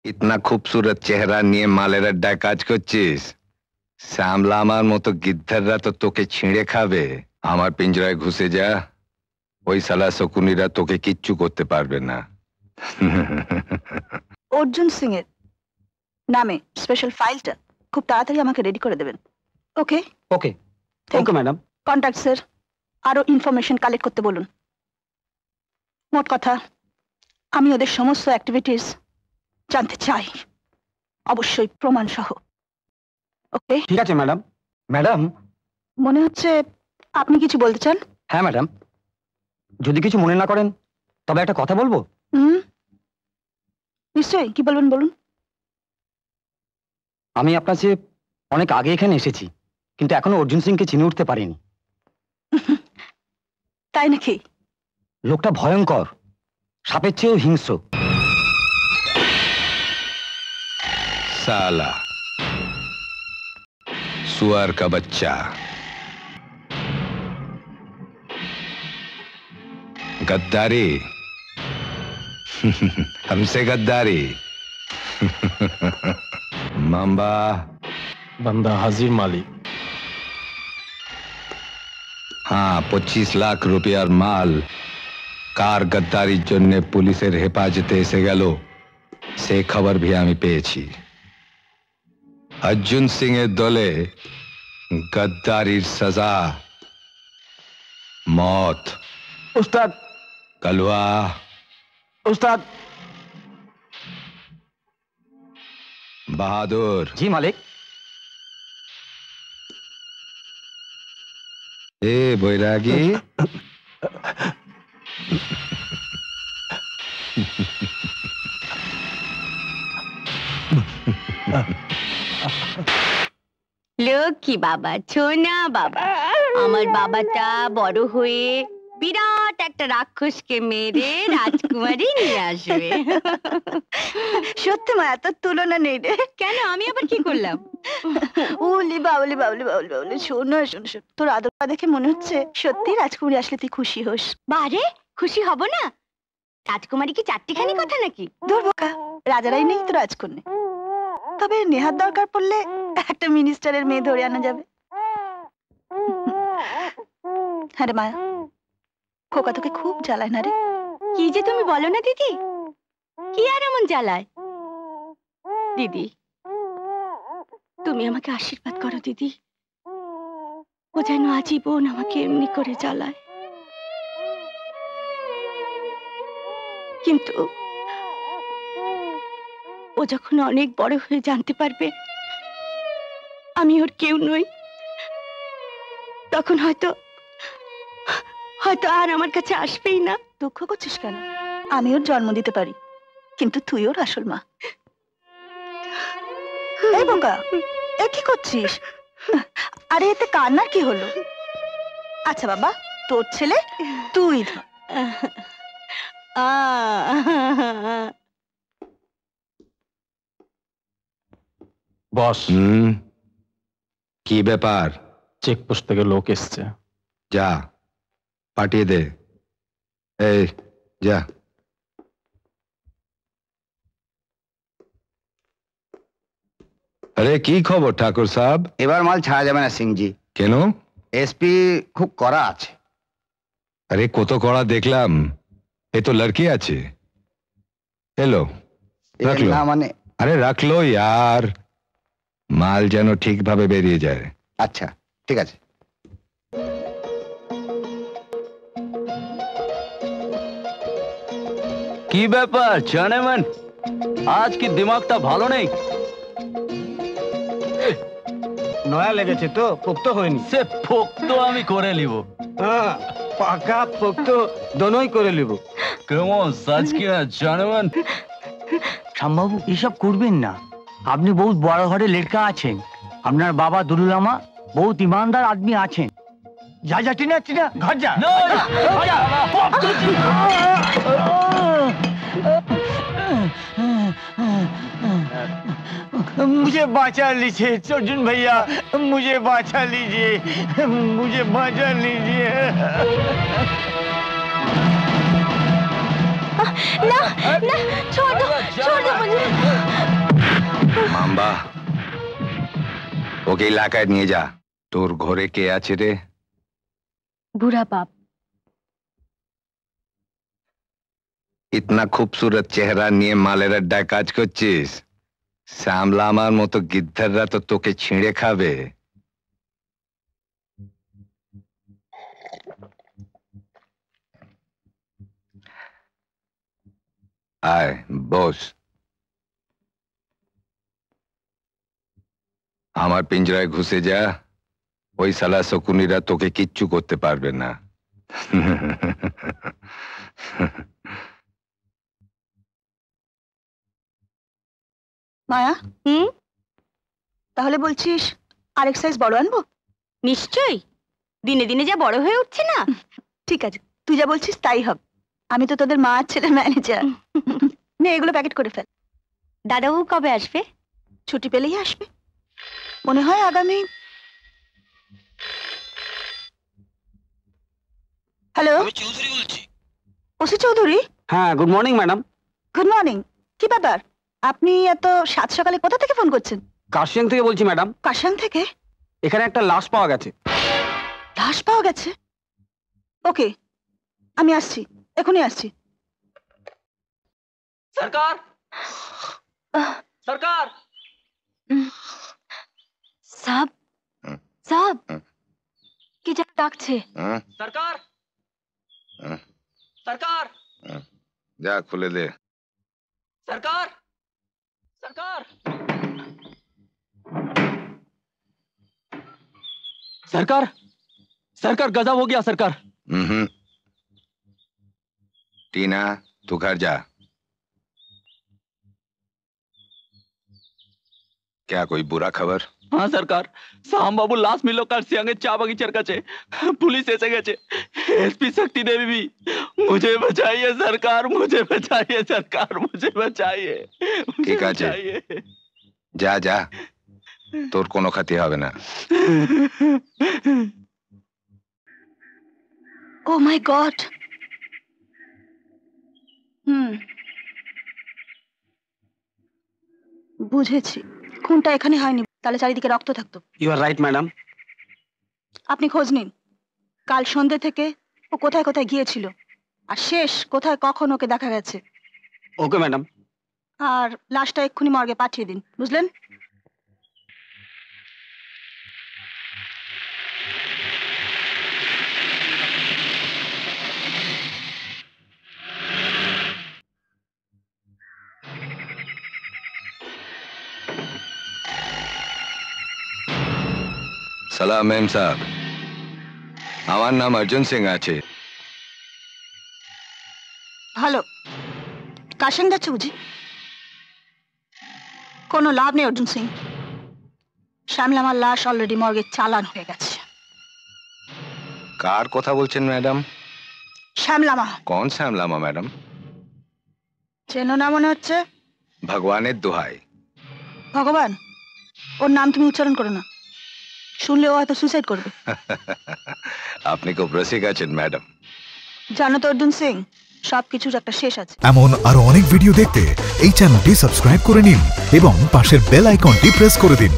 ইতনা খুবসুরত চেহারা নিয়ে মালের আড্ডায় কাজ করছিস? শ্যামলা আমার মতো গিদ্ধাররা তো তোকে ছিঁড়ে খাবে। আমার পিঞ্জরায় ঘুষে যা, ওই শালা শকুনিরা তোকে কিচ্ছু করতে পারবে না। অর্জুন সিং এর নামে স্পেশাল ফাইলটা খুব তাড়াতাড়ি আমাকে রেডি করে দেবেন। Okay okay thank you madam. Contact sir, আরো ইনফরমেশন কালেক্ট করতে বলুন। মোট কথা, আমি ওদের সমস্ত অ্যাক্টিভিটিস জানতে চাই, অবশ্যই প্রমাণ সহ। ওকে ঠিক আছে ম্যাডাম। ম্যাডাম, মনে হচ্ছে আপনি কিছু বলতে চান। হ্যাঁ ম্যাডাম, যদি কিছু মনে না করেন তবে একটা কথা বলবো। নিশ্চয়ই, কি বলবেন বলুন। আমি আপনার চেয়ে অনেক আগে এখানে এসেছি, কিন্তু এখনো অর্জুন সিংকে চিনে উঠতে পারিনি। তাই নাকি? লোকটা ভয়ঙ্কর, সাপের চেয়েও হিংস্র। साला सुअर का बच्चा, गद्दारी, हमसे गद्दारी। मांबा बंदा हाजिर मालिक। हाँ, 25 लाख रुपयार माल कार गद्दारिर जन्य पुलिसेर हेफाजते एसे गेल, से खबर भी आमी पेয়েছি। अर्जुन सिंह दले गद्दारिर सजा मौत। उस्ताद। कलवा। उस्ताद। बहादुर। जी मालिक। ए बैरागी, লক্ষ্মী বাবা, ছোনা বাবা, আমার বাবাটা বড় হয়ে বিরাট একটা রাক্ষসকে মেরে রাজকুমারী নিয়ে আসবে। সত্যি মায়া, তোর তুলনা নেই রে। কেন, আমি আবার কি করলাম? উলি বাউলি বাউলি বাউলি বাউলি। শোন শোন শোন, তোর আদরটা দেখে মনে হচ্ছে সত্যি রাজকুমারী আসলে তুই খুশি হোস। বারে, খুশি হব না? রাজকুমারী কি চারটিখানি কথা নাকি? দূর বোকা, রাজারাই নেই তো রাজকন্যা। তবে নেহার দরকার পড়লে একটা মিনিস্টারের মেয়ে ধরে আনা যাবে। হ্যাঁ রে মায়া, খোকা তোকে খুব জ্বালায় না রে? কি যে তুমি বলো না দিদি, কি আর এমন জ্বালায়? দিদি, তুমি আমাকে আশীর্বাদ করো দিদি, ও যেন আজীবন আমাকে এমনি করে জ্বালায়। কিন্তু ও যখন অনেক বড় হয়ে জানতে পারবে আমি ওর কেউ নই, তখন হয়তো আর আমার কাছে আসবেই না। দুঃখ করছিস কেন? আমি ওর জন্ম দিতে পারি, কিন্তু তুই ওর আসল মা। এই বোকা, এ কি করছিস? আরে এতে কান্নার কি হলো? আচ্ছা বাবা, তোর ছেলে তুই ধর। বস, কি ব্যাপার? চেকপোস্ট থেকে লোক এসছে। যা পাঠিয়ে দে। এই যা। আরে কি খবর ঠাকুর সাহেব? এবার মাল ছাড়া যাবে না সিংজি। কেন? এসপি খুব কড়া আছে। আরে কত কড়া দেখলাম, এ তো লড়কি আছে। এলো, রাখলো। না মানে? আরে রাখলো ইয়ার, মাল যেন ঠিকভাবে বেরিয়ে যায়। আচ্ছা ঠিক আছে। কি ব্যাপার জানেমান, আজ কি দিমাগটা ভালো নেই? নয়া লেগেছে তো, পোক্ত হয়নি। সে পোক্ত আমি করে নিব। হ্যাঁ, পাকা পোক্ত দোনোই করে নিব। কেমন সাজ কিনা জানেমান? শ্যামবাবু, এসব করবেন না। আপনি বহুত বড় ঘরে লড়কা আছেন, আপনার বাবা দুলুলামা বহুত ইমানদার আদমি আছেন। যা যা টিনা টিনা ঘর যা। मुझे बचा लीजिए अर्जुन भैया, मुझे बचा लीजिए, मुझे बचा लीजिए। ना ना, छोड़ दो मुझे। ওকে এলাকায় নিয়ে যা। তোর ঘরে কে আছে রে? বুড়া বাপ। ইতনা খুবসুরত চেহারা নিয়ে মালের আড্ডায় কাজ করছিস? শ্যামলা আমার মতো গিদ্ধাররা তো তোকে ছিঁড়ে খাবে। আয় বস। আমার পিঞ্জরায় ঘুষে যা। ওই শালা শকুনিরা তোকে কিচ্ছু করতে পারবে না। মায়া, তাহলে বলছিস আরেক সাইজ বড় আনবো? নিশ্চয়ই, দিনে দিনে যা বড় হয়ে উঠছে না। ঠিক আছে, তুই যা বলছিস তাই হবে। আমি তো তোদের মা আর ছেলে ম্যানেজার। নে এগুলো প্যাকেট করে ফেল। দাদাবাবু কবে আসবে? ছুটি পেলেই আসবে, মনে হয় আগামী। হ্যালো, আমি চৌধুরী বলছি। ওসি চৌধুরী? হ্যাঁ, good morning madam. Good morning. কি ব্যাপার, আপনি এত সাত সকালে কোথা থেকে ফোন করছেন? কাশিয়াং থেকে বলছি ম্যাডাম। কাশিয়াং থেকে? এখানে একটা লাশ পাওয়া গেছে। লাশ পাওয়া গেছে? ওকে, আমি আসছি, এখনই আসছি। সরকার, সরকার। সাব সাব কি যা ডাকছে? সরকার, সরকার, যা খুলে দে। সরকার, सरकार, सरकार, सरकार गजब हो गया सरकार। टीना तू घर जा। क्या कोई बुरा खबर? हाँ सरकार, साम बाबू लास्ट मिलो कर सियांगे चा बगीचर काचे पुलिस ऐसे गए एसपी शक्ति देवी भी। मुझे बचाइए सरकार, मुझे बचाइए सरकार, मुझे बचाइए। ठीक है जा जा, তোর কোনো ক্ষতি হবে না। Oh my god. বুঝেছি, খুনটা এখানে হয়নি, তাহলে চারিদিকে রক্ত থাকতো। You are right madam. আপনি খোঁজ নিন, কাল সন্ধ্যে থেকে ও কোথায় কোথায় গিয়েছিল আর শেষ কোথায় কখন ওকে দেখা গেছে। Okay madam. আর লাশটা এক্ষুনি মর্গে পাঠিয়ে দিন, বুঝলেন? সালাম মেম সাহেব, আমার নাম অর্জুন সিং আছে। ভালো, কাশিয়াং যাচ্ছে বুঝি? কোনো লাভ নেই অর্জুন সিং, শ্যামলামার লাশ অলরেডি মর্গে চালান হয়ে গেছে। কার কথা বলছেন ম্যাডাম? শ্যামলামা। কোন শ্যামলামা ম্যাডাম? চেনো না মনে হচ্ছে। ভগবানের দোহাই। ভগবান? ওর নাম তুমি উচ্চারণ করো না, শুনলে ও হয়তো সুইসাইড করবে। আপনি খুব রসিক আছেন ম্যাডাম। জানো তো অর্জুন সিং, সবকিছুর একটা শেষ আছে। এমন আরো অনেক ভিডিও দেখতে এই চ্যানেলটি সাবস্ক্রাইব করে নিন এবং পাশের বেল আইকনটি প্রেস করে দিন।